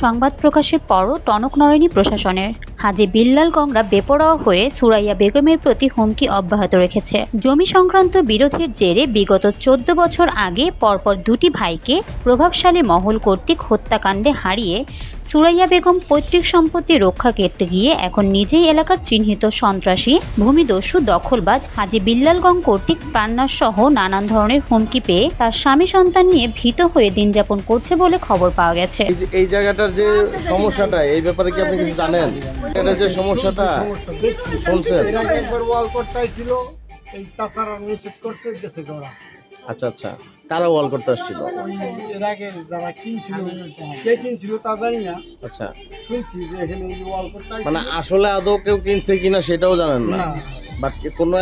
সংবাদ প্রকাশের পরও টনক নড়েনি প্রশাসনের। হাজী বিল্লাল গংরা বেপরোয়া হয়ে সুরাইয়া বেগমের প্রতি হুমকি অব্যাহত রেখেছে। জমি সংক্রান্ত বিরোধের জেরে বিগত 14 বছর আগে পরপর দুটি ভাইকে প্রভাবশালী মহল কর্তৃক হত্যাকাণ্ডে হারিয়ে সুরাইয়া বেগম পৈতৃক সম্পত্তি রক্ষা করতে গিয়ে এখন নিজেই এলাকার চিহ্নিত সন্ত্রাসী, ভূমিদস্যু, দখলবাজ হাজী বিল্লাল গং কর্তৃক প্রাণনাশ সহ নানান ধরনের হুমকি পেয়ে তার স্বামী সন্তান নিয়ে ভীত হয়ে দিন যাপন করছে বলে খবর পাওয়া গেছে। এই জায়গাটার যে সমস্যাটা, এই ব্যাপারে কি আপনি কিছু জানেন? এটা যে সমস্যাটা শুনছেন, একবার ওয়াল করতেই ছিল, এই চাচারা নিষেধ করতে গেছে ওরা। আচ্ছা আচ্ছা, কারা ওয়াল করতে আসছিল? এর আগে যারা কিনছিল, কে কিনছিল তা জানি না। আচ্ছা, শুনছি যে এখানে ওয়াল করতে মানে আসলে আদৌ কেউ কিনছে কিনা সেটাও জানেন না, বাট কোনো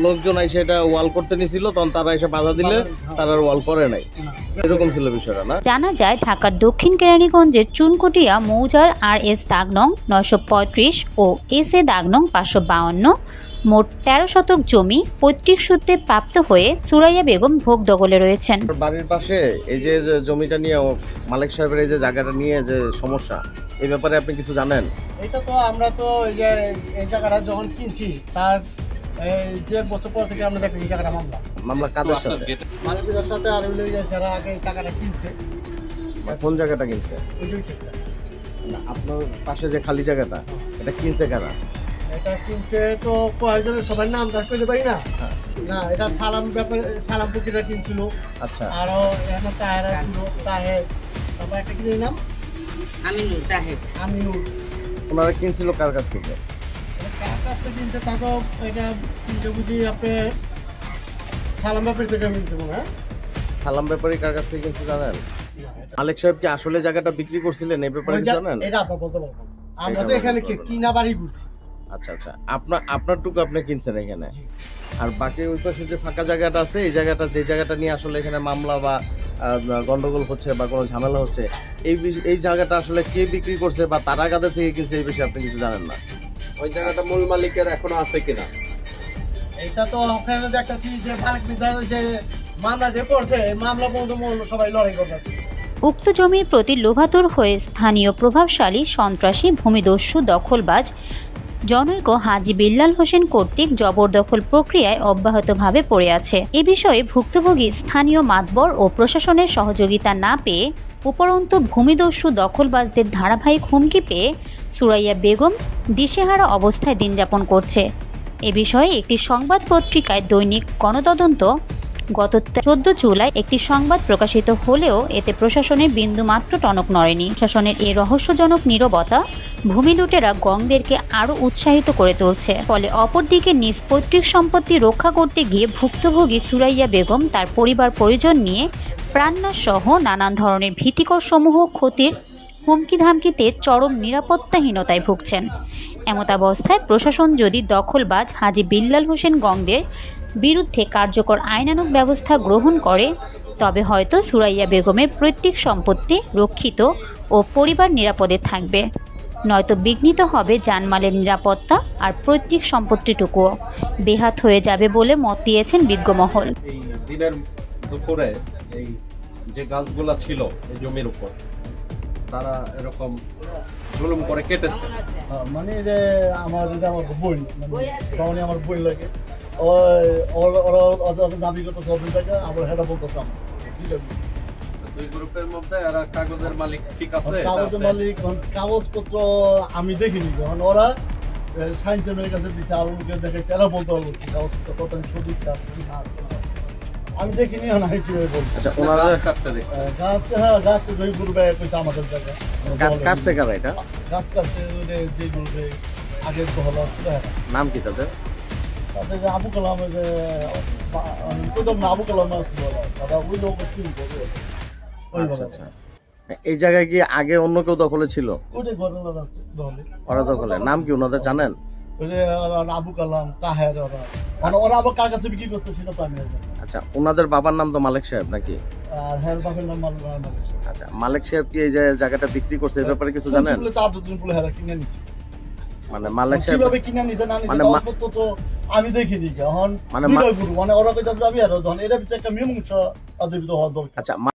লোকজন এসে এটা ওয়াল করতে নিছিল, তখন তারা এসে বাধা দিলে তারা ওয়াল করে নাই, এরকম ছিল বিষয়টা না? জানা যায় ঢাকার দক্ষিণ কেরানীগঞ্জের চুনকুটিয়া মৌজার RS দাগ নং 935 ও SA দাগ নং 552 মোট 13 শতক জমি পৈতৃক সূত্রে প্রাপ্ত হয়ে সুরাইয়া বেগম ভোগ দখলে রয়েছেন। বাড়ির পাশে এই যে জমিটা নিয়ে মালিক সাহেবের এই যে জায়গাটা নিয়ে যে সমস্যা, এই ব্যাপারে আপনি কিছু জানেন? এটা তো আমরা তো এই জায়গাটা যখন কিনছি তার 1.5 বছর পর থেকে আমরা দেখি এই জায়গাটা মামলা কাদের সাথে? মালিকদের সাথে, আর যারা আগে এই টাকাটা কিনছে। কোন জায়গাটা কিনছে? আপনার পাশে যে খালি জায়গাটা, এটা কিনছে কারা? এটা কিনছে তো কয়েকজনের সবার নাম দশ করতে পারি না। না, এটা সালাম পুকিরা কিনছিল। আচ্ছা, আরো এখানে তাহেরা ছিল, তাহের, তারপর একটা কি নাম, আমিনুর। ওনারা কিনছিল কার কাছ থেকে? কার কাছ থেকে কিনছে তা তো এটা কিনতে বুঝি আপনি সালাম ব্যাপারী থেকে কিনছে মনে হয়। সালাম ব্যাপারী কার কাছ থেকে কিনছে জানেন? মালিক সাহেব কি আসলে জায়গাটা বিক্রি করছিলেন, এই ব্যাপারে জানেন? এটা আপনি বলতে পারবেন, আমরা তো এখানে কিনা বাড়ি করছি। আচ্ছা আচ্ছা, আপনারটুকু আপনি কিনছেন এখানে, আর বাকি ওই পাশে যে ফাঁকা জায়গাটা আছে, এই জায়গাটা, যে জায়গাটা নিয়ে আসলে এখানে মামলা বা গন্ডগোল হচ্ছে বা কোনো ঝামেলা হচ্ছে, এই জায়গাটা আসলে কে বিক্রি করছে বা তারা কাদের থেকে কিনছে, এই বিষয়ে আপনি কিছু জানেন না? ওই জায়গাটা মূল মালিকের এখনো আছে কিনা? এটা তো ওখানে দেখতেছি যে মালিক যে মামলা যে করছে, মামলা পর্যন্ত সবাই লড়াই করতেছে। উক্ত জমির প্রতি লোভাতুর হয়ে স্থানীয় প্রভাবশালী সন্ত্রাসী, ভূমিদস্যু, দখলবাজ জনৈক হাজী বিল্লাল হোসেন কর্তৃক জবরদখল প্রক্রিয়ায় অব্যাহতভাবে পড়ে আছে। এ বিষয়ে ভুক্তভোগী স্থানীয় মাতবর ও প্রশাসনের সহযোগিতা না পেয়ে উপরন্তু ভূমিদস্যু দখলবাজদের ধারাবাহিক হুমকি পেয়ে সুরাইয়া বেগম দিশেহারা অবস্থায় দিন যাপন করছে। এ বিষয়ে একটি সংবাদ পত্রিকায় দৈনিক গণতদন্ত গত 14 জুলাই একটি সংবাদ প্রকাশিত হলেও এতে প্রশাসনের বিন্দুমাত্র টনক নড়েনি। প্রশাসনের এই রহস্যজনক নীরবতা ভূমি লুটেরা গংদেরকে আরও উৎসাহিত করে তুলছে। ফলে অপরদিকে নিজ পৈতৃক সম্পত্তি রক্ষা করতে গিয়ে ভুক্তভোগী সুরাইয়া বেগম তার পরিবার পরিজন নিয়ে প্রাণনাশ সহ নানান ধরনের ভীতিকর সমূহ ক্ষতির হুমকি ধামকিতে চরম নিরাপত্তাহীনতায় ভুগছেন। এমতাবস্থায় প্রশাসন যদি দখলবাজ হাজী বিল্লাল হোসেন গংদের বিরুদ্ধে কার্যকর আইনানুগ ব্যবস্থা গ্রহণ করে, তবে হয়তো সুরাইয়া বেগমের পৈতৃক সম্পত্তি রক্ষিত ও পরিবার নিরাপদে থাকবে, নয়তো বিঘ্নিত হবে জানমালের নিরাপত্তা, আর পৈতৃক সম্পত্তিটুকুও বেহাত হয়ে যাবে বলে মত দিয়েছেন বিজ্ঞমহল। এই দিনের দুপুরে এই যে গাছগুলা ছিল এই জমির উপর, তারা এরকম জুলুম করে কেটেছে। মানে যে আমার বোন, মানে আমার বোন লাগে, দাবি করতে আমরা হেটা বলতেছিলাম দুই গ্রুপের মধ্যে এরা কাগজের মালিক ঠিক আছে, কাগজের মালিক কাগজপত্র আমি দেখিনি, যখন ওরা সায়েন্সের মেয়ের কাছে দিচ্ছে আর দেখাইছে, এরা বলতে পারবো কাগজপত্র কত সঠিক আমি দেখিনি। আমি কিভাবে বলবো? গাছ দুই গ্রুপে আমাদের জায়গায় গাছ কাটছে কারা? এটা গাছ কাটছে যে গ্রুপে আগে হলো নাম কি তাদের? আবু কালাম, আবু কালাম এই জায়গায় কি আগে অন্য কেউ দখলে ছিল? ওরা দখলে, নাম কি ওনাদের জানেন? আবু কালাম, তাহের, ওরা আবার কার কাছে বিক্রি করছে সেটা তো আমি জানি। আচ্ছা, ওনাদের বাবার নাম তো মালিক সাহেব নাকি? আর হ্যাঁ, বাবার নাম মালিক সাহেব। আচ্ছা, মালিক সাহেব কি এই জায়গাটা বিক্রি করছে, এই ব্যাপারে কিছু জানেন? কিনে নিছে, মানে মালিক সাহেব কিভাবে কিনে নিছে না নিছে কাগজপত্র তো আমি দেখি দিই। এখন মানে ওরা কইতাছে যাবি, আর যখন এটা একটা মীমাংসা হওয়া দরকার। আচ্ছা।